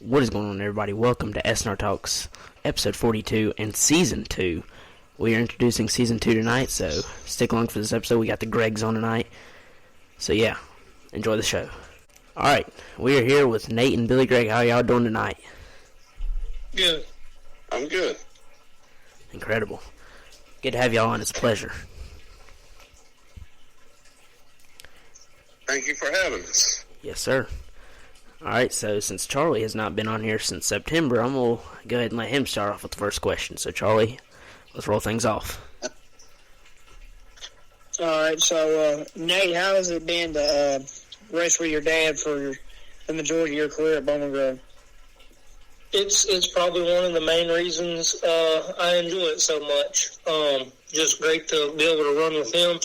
What is going on, everybody? Welcome to SNR Talks, episode 42 and season 2. We are introducing season 2 tonight, so stick along for this episode. We got the Greggs on tonight. So yeah, enjoy the show. Alright, we are here with Nate and Billy Gregg. How are y'all doing tonight? Good. I'm good. Incredible. Good to have y'all on. It's a pleasure. Thank you for having us. Yes, sir. Alright, so since Charlie has not been on here since September, I'm going to go ahead and let him start off with the first question. So, Charlie, let's roll things off. Alright, so Nate, how has it been to race with your dad for the majority of your career at Bowman Grove? It's probably one of the main reasons I enjoy it so much. Just great to be able to run with him.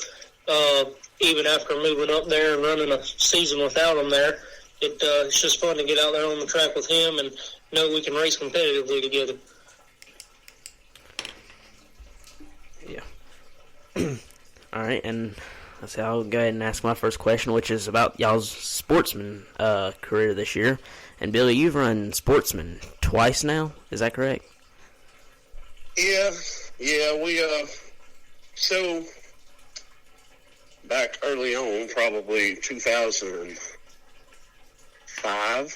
Even after moving up there and running a season without him there, it's just fun to get out there on the track with him and know we can race competitively together. Yeah. All right, and I'll go ahead and ask my first question, which is about y'all's sportsman career this year. And Billy, you've run sportsman twice now. Is that correct? Yeah. We so back early on, probably 2005,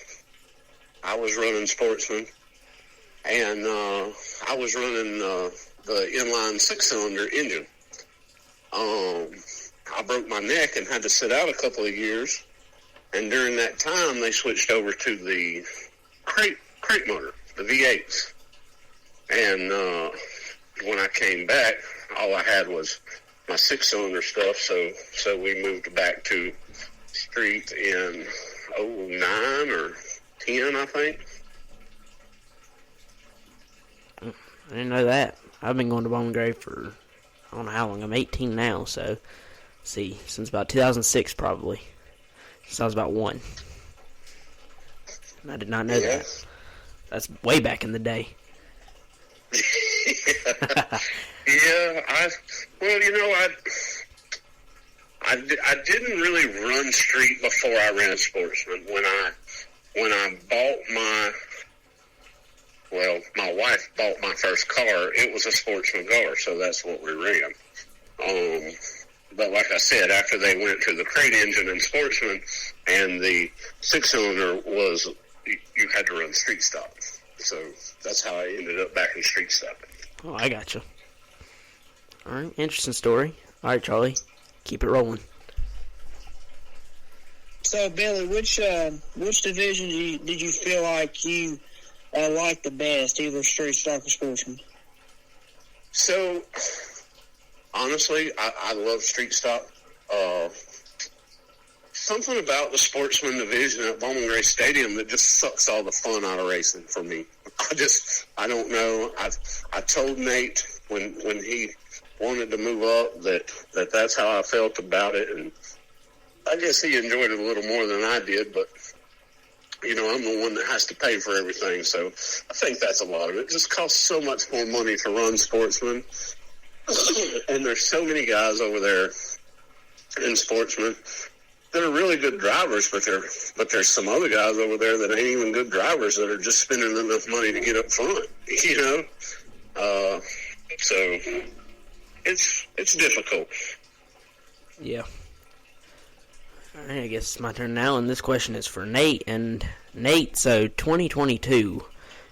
I was running sportsman, and I was running the inline 6-cylinder engine. I broke my neck and had to sit out a couple of years, and during that time they switched over to the crate motor, the V8s. And when I came back, all I had was my 6-cylinder stuff, so we moved back to street in 09 or 10, I think. I didn't know that. I've been going to Bowman Grove for, I don't know how long. I'm 18 now, so, since about 2006 probably. Since I was about 1. And I did not know that. That's way back in the day. I didn't really run street before I ran sportsman. When I bought my wife bought my first car, it was a sportsman car, so that's what we ran. But like I said, after they went to the crate engine and sportsman, and the 6-cylinder was, you had to run street stock. So that's how I ended up back in street stock. Oh, I gotcha. All right, interesting story. All right, Charlie, keep it rolling. So, Billy, which division did you feel like you liked the best, either street stock or sportsman? So, honestly, I love street stock. Something about the sportsman division at Bowman Gray Stadium that just sucks all the fun out of racing for me. I don't know. I told Nate when he wanted to move up that's how I felt about it, and I guess he enjoyed it a little more than I did, but I'm the one that has to pay for everything, so I think that's a lot of it. It just costs so much more money to run sportsman, and there's so many guys over there in sportsman that are really good drivers, but there's some other guys over there that ain't even good drivers that are just spending enough money to get up front, so it's difficult. Yeah. All right, I guess it's my turn now, and this question is for Nate. And Nate, so 2022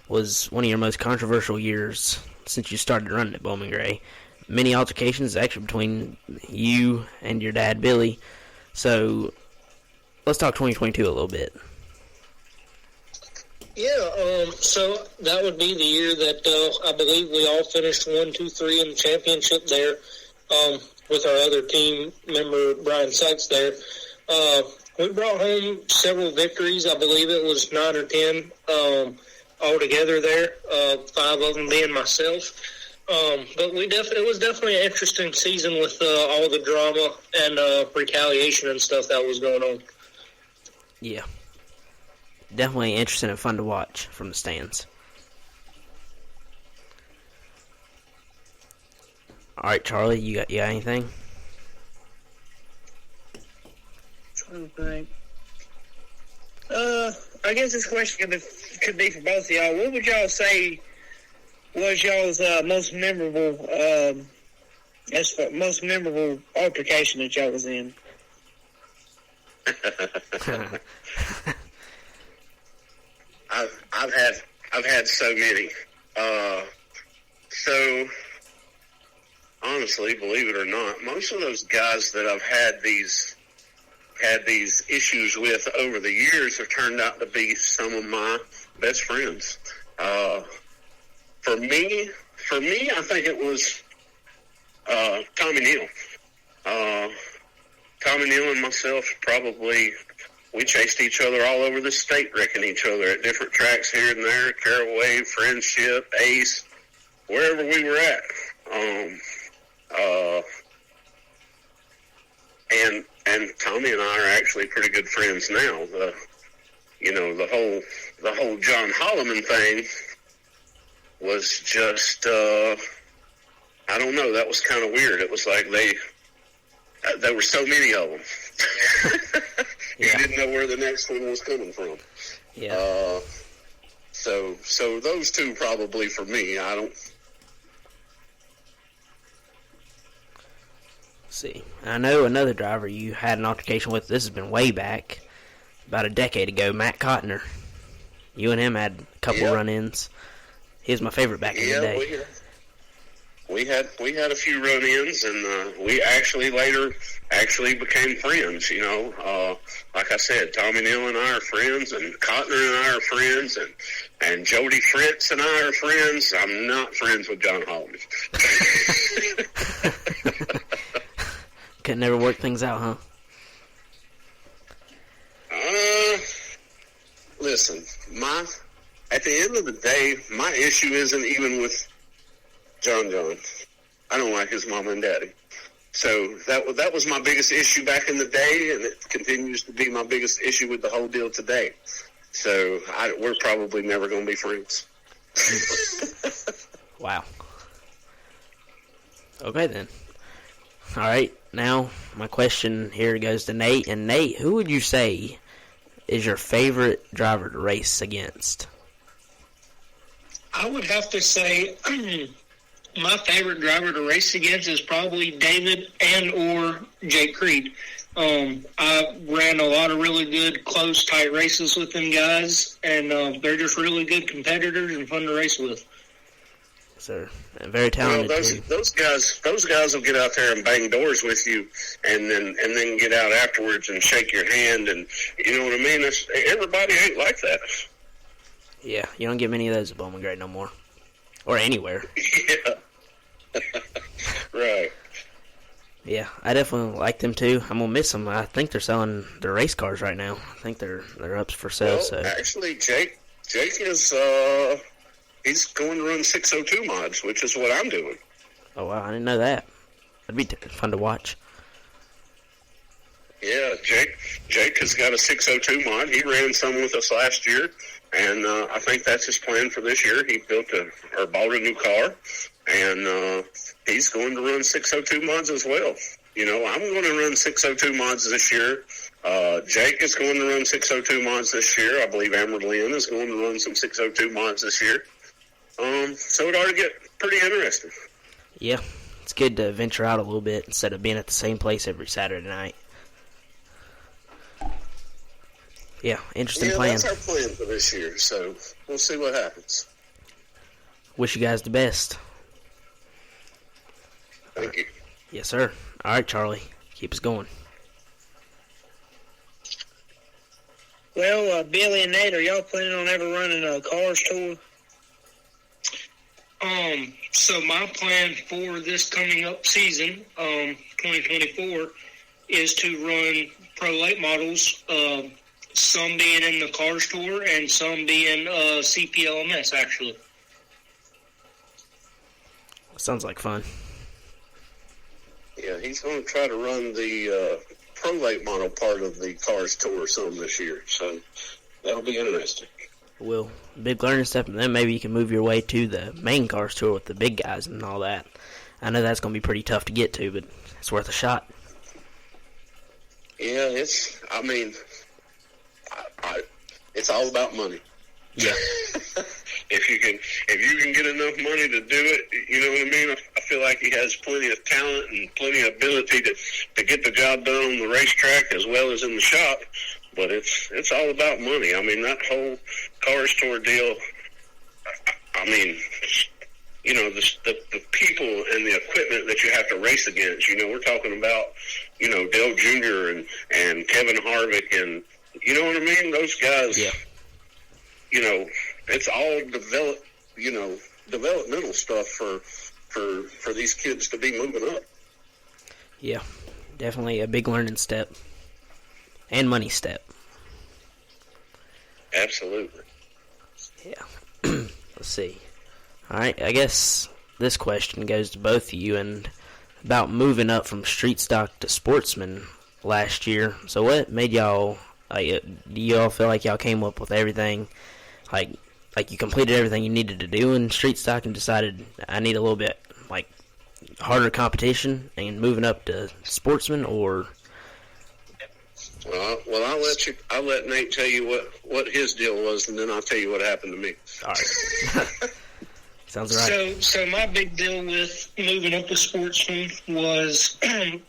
was one of your most controversial years since you started running at Bowman Gray. Many altercations, actually, between you and your dad, Billy. So let's talk 2022 a little bit. Yeah, so that would be the year that I believe we all finished 1, 2, 3 in the championship there, with our other team member, Brian Sykes there. We brought home several victories. I believe it was 9 or 10 altogether there, 5 of them being myself. But it was definitely an interesting season with all the drama and retaliation and stuff that was going on. Yeah. Definitely interesting and fun to watch from the stands. All right, Charlie, you got anything? Trying to think. I guess this question could be for both of y'all. What would y'all say was y'all's most memorable altercation that y'all was in? I've had so many. So honestly, believe it or not, most of those guys that I've had these issues with over the years have turned out to be some of my best friends. For me, I think it was Tommy Neal. Tommy Neal and myself we chased each other all over the state, wrecking each other at different tracks here and there, Caraway, Friendship, Ace, wherever we were at. And Tommy and I are actually pretty good friends now. The whole John Holloman thing was just, I don't know, that was kind of weird. It was like there were so many of them. You didn't know where the next one was coming from. Yeah. So those two probably for me. I don't. See, I know another driver you had an altercation with. This has been way back, about a decade ago. Matt Cotner. You and him had a couple run-ins. He was my favorite back in the day. We had a few run-ins, and we later became friends. Like I said, Tommy Neal and I are friends, and Cotner and I are friends, and Jody Fritz and I are friends. I'm not friends with John Holland. Could never work things out, huh? Listen, at the end of the day, my issue isn't even with John. I don't like his mom and daddy. So that was my biggest issue back in the day, and it continues to be my biggest issue with the whole deal today. So we're probably never going to be friends. Wow. Okay, then. All right, now my question here goes to Nate. And Nate, who would you say is your favorite driver to race against? I would have to say my favorite driver to race against is probably David and or Jake Creed. I ran a lot of really good, close, tight races with them guys, and they're just really good competitors and fun to race with. Sir, and very talented. Well, those guys will get out there and bang doors with you, and then get out afterwards and shake your hand, and you know what I mean. Everybody ain't like that. Yeah, you don't get many of those at Bowman Gray no more, or anywhere. Yeah, right. Yeah, I definitely like them too. I'm gonna miss them. I think they're selling their race cars right now. I think they're up for sale. Well, so actually, Jake is he's going to run 602 mods, which is what I'm doing. Oh wow, I didn't know that. That'd be fun to watch. Yeah, Jake has got a 602 mod. He ran some with us last year, and I think that's his plan for this year. He bought a new car, and he's going to run 602 mods as well. I'm going to run 602 mods this year. Jake is going to run 602 mods this year. I believe Amber Lynn is going to run some 602 mods this year. So it ought to get pretty interesting. Yeah, it's good to venture out a little bit instead of being at the same place every Saturday night. Yeah, interesting plan. Yeah, that's our plan for this year, so we'll see what happens. Wish you guys the best. Thank you. Yes, sir. All right, Charlie. Keep us going. Well, Billy and Nate, are y'all planning on ever running a Cars tour? So my plan for this coming up season, 2024, is to run pro late models, some being in the Cars tour and some being CPLMS, actually. Sounds like fun. Yeah, he's going to try to run the pro late model part of the Cars tour some this year, so that'll be interesting. Well, big learning step, and then maybe you can move your way to the main Cars tour with the big guys and all that. I know that's going to be pretty tough to get to, but it's worth a shot. Yeah, it's all about money. Yeah. If you can get enough money to do it, you know what I mean? I feel like he has plenty of talent and plenty of ability to get the job done on the racetrack as well as in the shop. But it's all about money. I mean, that whole car store deal, I mean, you know, the people and the equipment that you have to race against. You know, we're talking about, you know, Dale Jr. and Kevin Harvick and, you know what I mean? Those guys, Yeah. You know, it's all developmental stuff for these kids to be moving up. Yeah, definitely a big learning step and money step. Absolutely. Yeah. Let's see. All right, I guess this question goes to both of you and about moving up from street stock to sportsman last year. So what made y'all, do y'all feel like y'all came up with everything, like you completed everything you needed to do in street stock and decided I need a little bit, like, harder competition and moving up to sportsman, or? Well, I'll let Nate tell you what his deal was, and then I'll tell you what happened to me. All right. Sounds right. So my big deal with moving up to sportsman was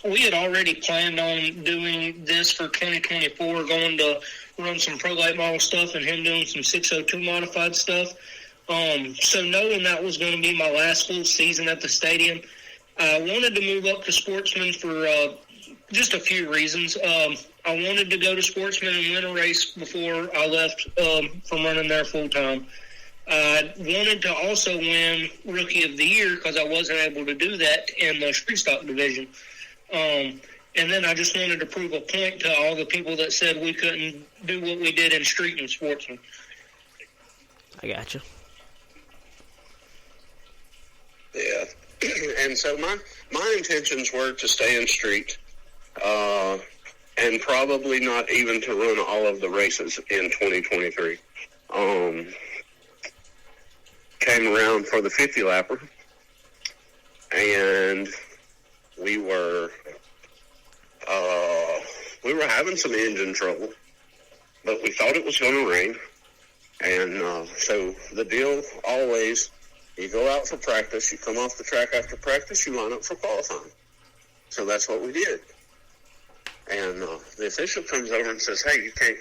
we had already planned on doing this for 2024, going to run some pro late model stuff and him doing some 602 modified stuff. So knowing that was going to be my last full season at the stadium, I wanted to move up to sportsman for just a few reasons. I wanted to go to sportsman and win a race before I left from running there full time. I wanted to also win Rookie of the Year because I wasn't able to do that in the street stock division. And then I just wanted to prove a point to all the people that said we couldn't do what we did in street and sportsman. I got you. Yeah. And so my intentions were to stay in street and probably not even to run all of the races in 2023. Came around for the 50-lapper, and we were having some engine trouble, but we thought it was going to rain. And so the deal always, you go out for practice, you come off the track after practice, you line up for qualifying. So that's what we did. And the official comes over and says, "Hey, you can't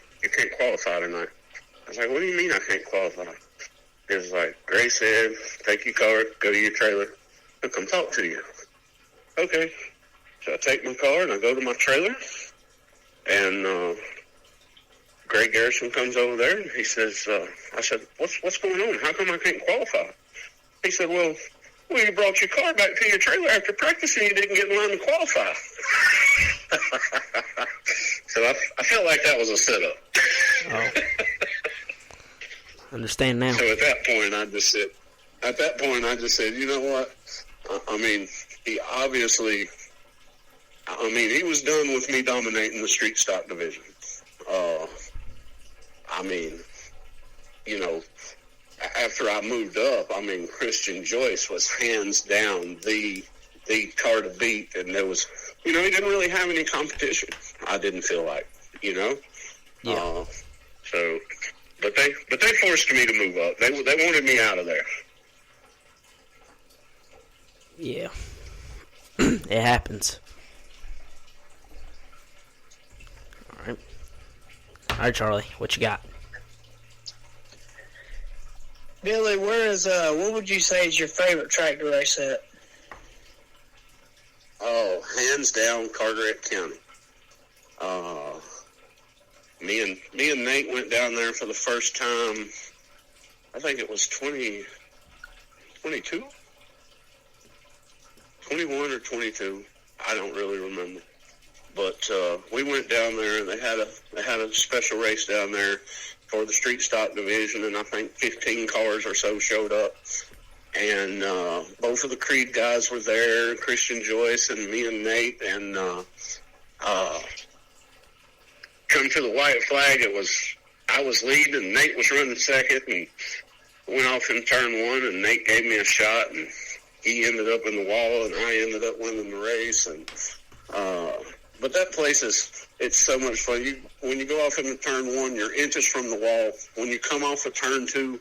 qualify tonight." I was like, "What do you mean I can't qualify?" He was like, "Gray said, take your car, go to your trailer, he'll come talk to you." Okay. So I take my car and I go to my trailer, and Gray Garrison comes over there and he says, I said, what's going on? How come I can't qualify? He said, well, you brought your car back to your trailer after practice and you didn't get in line to qualify. So I felt like that was a setup. Oh. Understand now. So at that point, I just said, you know what? I mean, he obviously, he was done with me dominating the street stock division. I mean, you know, after I moved up, Christian Joyce was hands down the car to beat, and there was, you know, he didn't really have any competition. I didn't feel like, you know. Yeah. But they forced me to move up. They wanted me out of there. Yeah. It happens. All right, Charlie, what you got? Billy, what would you say is your favorite track to race at? Oh, hands down, Carteret County. Me and Nate went down there for the first time. I think it was 22, 21 or 22. I don't really remember. But we went down there, and they had a special race down there for the street stock division, and I think 15 cars or so showed up. And both of the Creed guys were there, Christian Joyce and me and Nate, and come to the white flag, I was leading, and Nate was running second, and went off in turn one, and Nate gave me a shot, and he ended up in the wall, and I ended up winning the race. And But that place it's so much fun. When you go off into turn 1, you're inches from the wall. When you come off of turn 2,